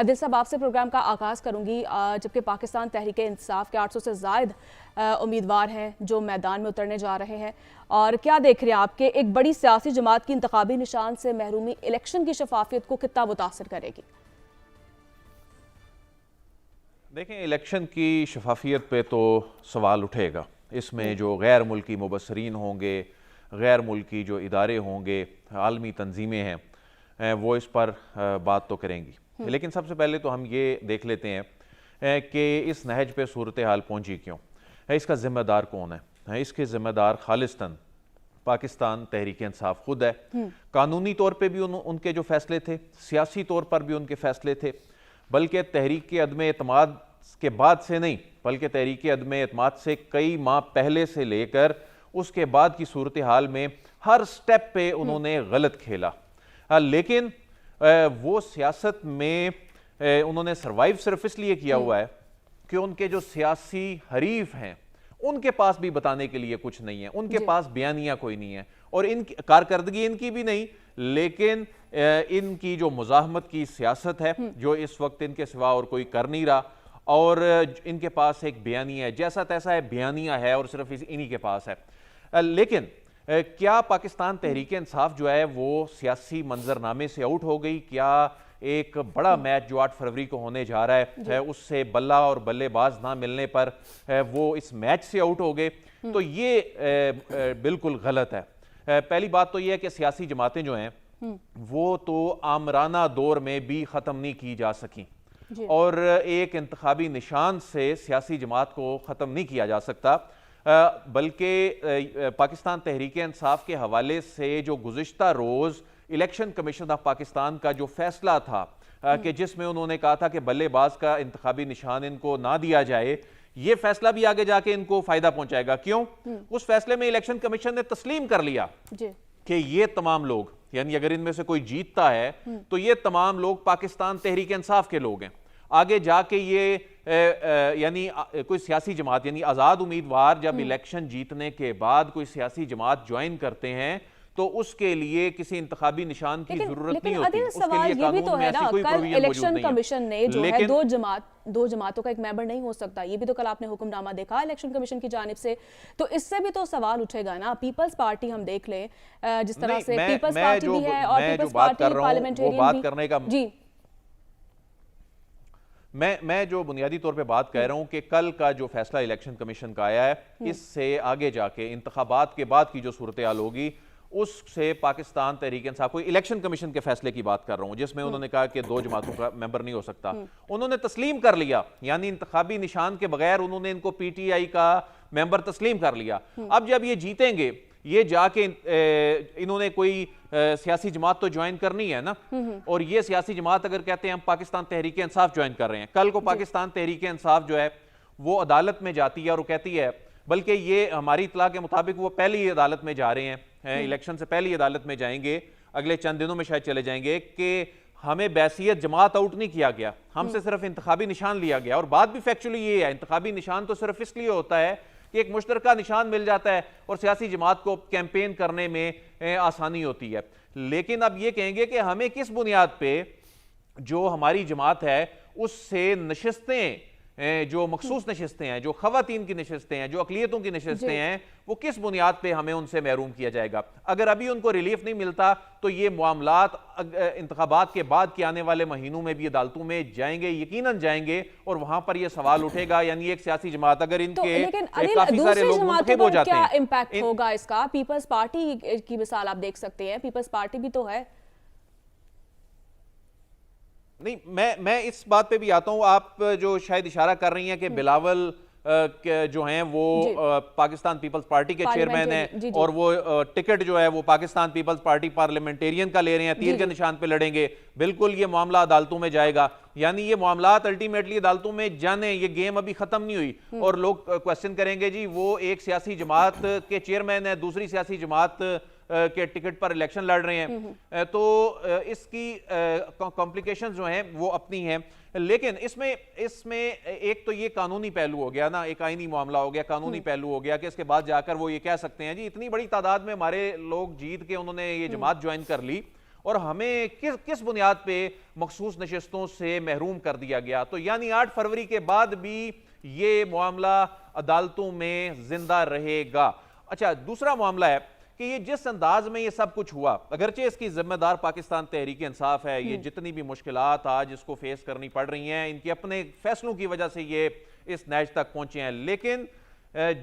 आदिल साहब, आपसे प्रोग्राम का आगाज़ करूंगी। जबकि पाकिस्तान तहरीक इंसाफ के 800 से ज़ायद उम्मीदवार हैं जो मैदान में उतरने जा रहे हैं, और क्या देख रहे हैं आपके एक बड़ी सियासी जमात की इंतखाबी निशान से महरूमी इलेक्शन की शफाफियत को कितना मुतासर करेगी? देखें, इलेक्शन की शफाफियत पे तो सवाल उठेगा। इसमें जो गैर मुल्की मुबसरीन होंगे, गैर मुल्की जो इदारे होंगे, आलमी तंजीमें हैं, वो इस पर बात तो करेंगी। लेकिन सबसे पहले तो हम ये देख लेते हैं कि इस नहज पे सूरत हाल पहुंची क्यों है, इसका ज़िम्मेदार कौन है। इसके ज़िम्मेदार खालिस्तान पाकिस्तान तहरीक इंसाफ खुद है। कानूनी तौर पे भी उनके जो फैसले थे, सियासी तौर पर भी उनके फैसले थे, बल्कि तहरीक के अदम एतमाद के बाद से नहीं, बल्कि तहरीक के अदम एतमाद से कई माह पहले से लेकर उसके बाद की सूरत हाल में हर स्टेप पे उन्होंने गलत खेला। लेकिन वो सियासत में उन्होंने सरवाइव सिर्फ इसलिए किया हुआ है कि उनके जो सियासी हरीफ हैं उनके पास भी बताने के लिए कुछ नहीं है, उनके पास बयानिया कोई नहीं है, और इनकी कारकर्दगी इनकी भी नहीं, लेकिन इनकी जो मुजाहमत की सियासत है जो इस वक्त इनके सिवा और कोई कर नहीं रहा, और इनके पास एक बयानिया है, जैसा तैसा है बयानिया है, और सिर्फ इन्हीं के पास है। लेकिन क्या पाकिस्तान तहरीक इंसाफ जो है वो सियासी मंजरनामे से आउट हो गई? क्या एक बड़ा मैच जो 8 फरवरी को होने जा रहा है उससे बल्ला और बल्लेबाज ना मिलने पर वो इस मैच से आउट हो गए? तो ये बिल्कुल गलत है। पहली बात तो ये है कि सियासी जमातें जो हैं वो तो आमराना दौर में भी ख़त्म नहीं की जा सकी, और एक इंतखाबी निशान से सियासी जमात को ख़त्म नहीं किया जा सकता। बल्कि पाकिस्तान तहरीक इंसाफ के हवाले से जो गुज़िश्ता रोज़ इलेक्शन कमीशन ऑफ पाकिस्तान का जो फैसला था कि जिसमें उन्होंने कहा था कि बल्लेबाज का इंतखाबी निशान इनको ना दिया जाए, ये फैसला भी आगे जाके इनको फायदा पहुंचाएगा। क्यों? उस फैसले में इलेक्शन कमीशन ने तस्लीम कर लिया कि ये तमाम लोग, यानी अगर इनमें से कोई जीतता है तो ये तमाम लोग पाकिस्तान तहरीक इंसाफ के लोग हैं। आगे जाके ये यानी कोई सियासी जमात, यानी आज़ाद उम्मीदवार जब इलेक्शन जीतने के बाद कोई सियासी जमात ज्वाइन करते हैं तो उसके लिए किसी इंतखाबी निशान की जरूरत नहीं होती। उसके लिए कानून में ऐसी कोई प्रोविजन इलेक्शन कमीशन ने जो है दो जमातों का एक मेंबर नहीं हो सकता, ये भी तो कल आपने हुक्मनामा देखा इलेक्शन कमीशन की जानिब से, तो इससे भी तो सवाल उठेगा ना। पीपल्स पार्टी हम देख लें, जिस तरह से पीपल्स पार्टी भी है और पीपल्स पार्टी पार्लियामेंटेरियन भी। जी, मैं जो बुनियादी तौर पे बात कह रहा हूं कि कल का जो फैसला इलेक्शन कमीशन का आया है, इससे आगे जाके इंतखाबात के बाद की जो सूरत हाल होगी उससे पाकिस्तान तहरीक इंसाफ, कोई इलेक्शन कमीशन के फैसले की बात कर रहा हूं जिसमें उन्होंने कहा कि 2 जमातों का मेंबर नहीं हो सकता, उन्होंने तस्लीम कर लिया, यानी इंतखाबी निशान के बगैर उन्होंने इनको पीटीआई का मेंबर तस्लीम कर लिया। अब जब ये जीतेंगे, ये जाके इन्होंने कोई सियासी जमात तो ज्वाइन करनी है ना, और ये सियासी जमात अगर कहते हैं हम पाकिस्तान तहरीक इंसाफ ज्वाइन कर रहे हैं, कल को पाकिस्तान तहरीक इंसाफ जो है वो अदालत में जाती है और कहती है, बल्कि ये हमारी इतला के मुताबिक वो पहली अदालत में जा रहे हैं, इलेक्शन से पहली अदालत में जाएंगे, अगले चंद दिनों में शायद चले जाएंगे, कि हमें बैसियत जमात आउट नहीं किया गया, हमसे सिर्फ इंतखाबी निशान लिया गया। और बात भी फैक्चुअली ये है, इंतखाबी निशान तो सिर्फ इसलिए होता है कि एक मुश्तरका निशान मिल जाता है और सियासी जमात को कैंपेन करने में आसानी होती है। लेकिन अब ये कहेंगे कि हमें किस बुनियाद पे जो हमारी जमात है उससे नशिस्तें, जो मखसूस नशिस्तें हैं, जो खवातीन की नशिस्तें हैं, जो अकलियतों की नशिस्तें हैं, वो किस बुनियाद पे हमें उनसे महरूम किया जाएगा? अगर अभी उनको रिलीफ नहीं मिलता तो ये मामलात इंतखाबात के बाद के आने वाले महीनों में भी अदालतों में जाएंगे, यकीनन जाएंगे, और वहां पर ये सवाल उठेगा, यानी एक सियासी जमात अगर इनके काफी सारे लोग मुंतखब हो जाते हैं, क्या इम्पैक्ट होगा इसका? पीपल्स पार्टी की मिसाल आप देख सकते हैं, पीपल्स पार्टी भी तो है। नहीं, मैं इस बात पे भी आता हूं, आप जो शायद इशारा कर रही हैं कि बिलावल जो हैं वो पाकिस्तान पीपल्स पार्टी के चेयरमैन हैं, और वो टिकट जो है वो पाकिस्तान पीपल्स पार्टी पार्लियामेंटेरियन का ले रहे हैं, तीर के निशान पे लड़ेंगे, बिल्कुल ये मामला अदालतों में जाएगा, यानी ये मामला अल्टीमेटली अदालतों में जाने, ये गेम अभी खत्म नहीं हुई, और लोग क्वेश्चन करेंगे जी वो एक सियासी जमात के चेयरमैन है, दूसरी सियासी जमात के टिकट पर इलेक्शन लड़ रहे हैं, तो इसकी कॉम्प्लिकेशंस जो हैं वो अपनी हैं। लेकिन इसमें एक तो ये कानूनी पहलू हो गया ना, एक आईनी मामला हो गया, कानूनी पहलू हो गया कि इसके बाद जाकर वो ये कह सकते हैं जी इतनी बड़ी तादाद में हमारे लोग जीत के उन्होंने ये जमात ज्वाइन कर ली, और हमें किस बुनियाद पे मखसूस नशिस्तों से महरूम कर दिया गया। तो यानी 8 फरवरी के बाद भी ये मामला अदालतों में जिंदा रहेगा। अच्छा, दूसरा मामला है कि ये जिस अंदाज में ये सब कुछ हुआ, अगरचे इसकी जिम्मेदार पाकिस्तान तहरीक इंसाफ है, ये जितनी भी मुश्किलात आज इसको फेस करनी पड़ रही हैं इनके अपने फैसलों की वजह से ये इस नैज तक पहुंचे हैं, लेकिन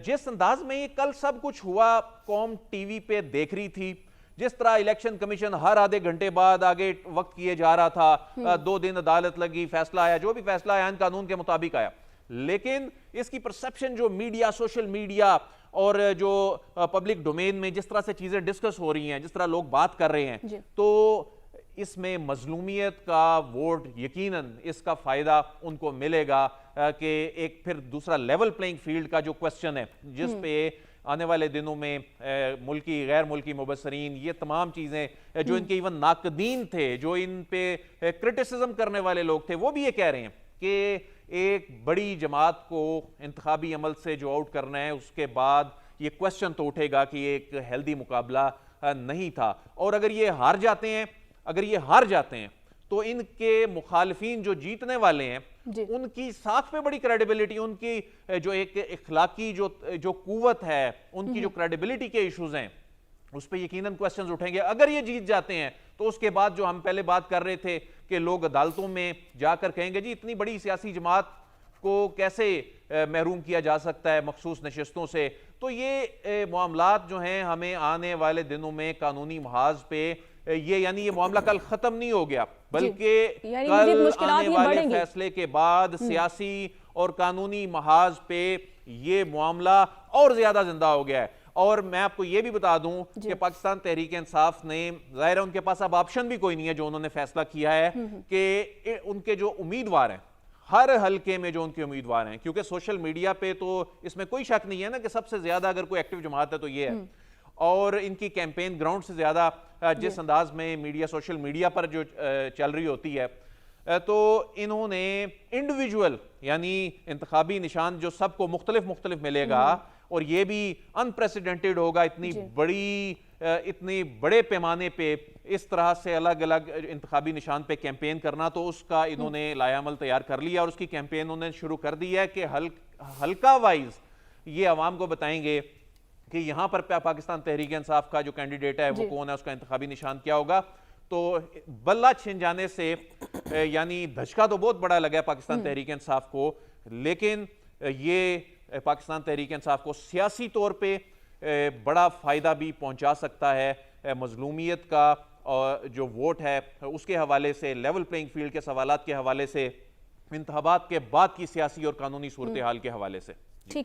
जिस अंदाज में ये कल सब कुछ हुआ कौम टीवी पे देख रही थी, जिस तरह इलेक्शन कमीशन हर आधे घंटे बाद आगे वक्त किए जा रहा था, 2 दिन अदालत लगी, फैसला आया, जो भी फैसला आया कानून के मुताबिक आया, लेकिन इसकी परसेप्शन जो मीडिया, सोशल मीडिया और जो पब्लिक डोमेन में जिस तरह से चीजें डिस्कस हो रही हैं, जिस तरह लोग बात कर रहे हैं, तो इसमें मजलूमियत का वोट यकीनन इसका फायदा उनको मिलेगा कि एक फिर दूसरा लेवल प्लेइंग फील्ड का जो क्वेश्चन है, जिस पे आने वाले दिनों में मुल्की गैर मुल्की मुबसरीन, ये तमाम चीजें जो इनके इवन नाकदीन थे, जो इन पे क्रिटिसिज्म करने वाले लोग थे, वो भी ये कह रहे हैं कि एक बड़ी जमात को इंतखाबी अमल से जो आउट करना है, उसके बाद ये क्वेश्चन तो उठेगा कि एक हेल्दी मुकाबला नहीं था। और अगर ये हार जाते हैं तो इनके मुखालिफिन जो जीतने वाले हैं उनकी साख पे बड़ी क्रेडिबिलिटी, उनकी जो एक इखलाकी जो कुव्वत है, उनकी जो क्रेडिबिलिटी के इश्यूज हैं, उस पर यकीनन क्वेश्चंस उठेंगे। अगर ये जीत जाते हैं तो उसके बाद जो हम पहले बात कर रहे थे कि लोग अदालतों में जाकर कहेंगे जी इतनी बड़ी सियासी जमात को कैसे महरूम किया जा सकता है मखसूस नशिस्तों से, तो ये मामलात जो हैं हमें आने वाले दिनों में कानूनी महाज पे यानी ये मामला कल खत्म नहीं हो गया, बल्कि कल आने वाले फैसले के बाद सियासी और कानूनी महाज पे ये मामला और ज्यादा जिंदा हो गया है। और मैं आपको ये भी बता दूं कि पाकिस्तान तहरीक इंसाफ ने, जाहिर है उनके पास अब ऑप्शन भी कोई नहीं है, जो उन्होंने फैसला किया है कि उनके जो उम्मीदवार हैं हर हलके में, जो उनके उम्मीदवार हैं, क्योंकि सोशल मीडिया पे तो इसमें कोई शक नहीं है ना कि सबसे ज्यादा अगर कोई एक्टिव जमात है तो ये है, और इनकी कैंपेन ग्राउंड से ज्यादा जिस अंदाज में मीडिया, सोशल मीडिया पर जो चल रही होती है, तो इन्होंने इंडिविजुअल यानी इंतखाबी निशान जो सबको मुख्तलिफ मिलेगा, और ये भी अनप्रेसिडेंटेड होगा, इतनी बड़े पैमाने पे इस तरह से अलग अलग इंतखाबी निशान पे कैंपेन करना, तो उसका इन्होंने लायामल तैयार कर लिया और उसकी कैंपेन उन्होंने शुरू कर दी है कि हल्का वाइज ये अवाम को बताएंगे कि यहां पर पाकिस्तान तहरीक इंसाफ का जो कैंडिडेट है वो कौन है, उसका इंतखाबी निशान क्या होगा। तो बल्ला छिन जाने से यानी धचका तो बहुत बड़ा लगा पाकिस्तान तहरीक इंसाफ को, लेकिन ये पाकिस्तान तहरीक इंसाफ को सियासी तौर पे बड़ा फायदा भी पहुंचा सकता है। मजलूमियत का और जो वोट है उसके हवाले से, लेवल प्लेइंग फील्ड के सवालात के हवाले से, इंतखाबात के बाद की सियासी और कानूनी सूरत हाल के हवाले से। ठीक है।